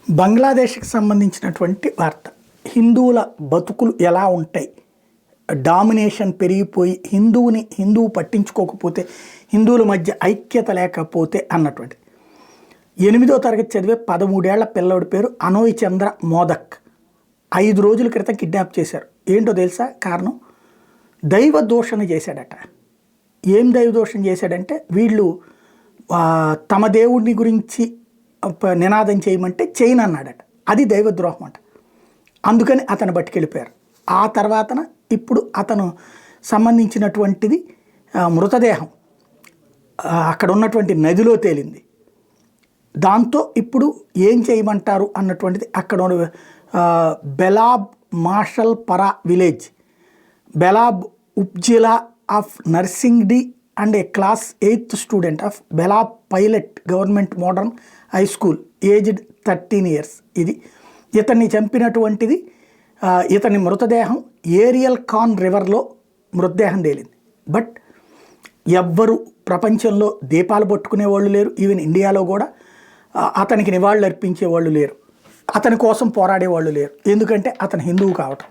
బంగ్లాదేశ్కి సంబంధించినటువంటి వార్త. హిందువుల బతుకులు ఎలా ఉంటాయి, డామినేషన్ పెరిగిపోయి హిందువు పట్టించుకోకపోతే, హిందువుల మధ్య ఐక్యత లేకపోతే అన్నటువంటి 8వ తరగతి చదివే 13 ఏళ్ల పిల్లవాడి పేరు అనోయ్ చంద్ర మోదక్. 5 రోజుల క్రితం కిడ్నాప్ చేశారు. ఏంటో తెలుసా కారణం? దైవ దూషణ చేశాడట. ఏం దైవ దూషణ చేశాడంటే, వీళ్ళు తమ దేవుడిని గురించి నినాదం చేయమంటే చేయను అన్నాడట. అది దైవద్రోహం అంట. అందుకని అతను పట్టుకెళ్ళిపోయారు. ఆ తర్వాతన ఇప్పుడు అతను సంబంధించినటువంటిది మృతదేహం అక్కడ ఉన్నటువంటి నదిలో తేలింది. దాంతో ఇప్పుడు ఏం చేయమంటారు అన్నటువంటిది అక్కడ Belab Marshal Para village, Belab upazila of Narsingdi and a class 8th student of Belab pilot government modern high school, aged 13 years. ఇది ఇతన్ని చంపినటువంటిది. ఇతని మృతదేహం ఏరియల్ ఖాన్ రివర్లో మృతదేహం తేలింది. బట్ ఎవ్వరు ప్రపంచంలో దీపాలు పట్టుకునే వాళ్ళు లేరు. ఈవెన్ ఇండియాలో కూడా అతనికి నివాళులు అర్పించే వాళ్ళు లేరు, అతని కోసం పోరాడే వాళ్ళు లేరు. ఎందుకంటే అతను హిందువు కావటం.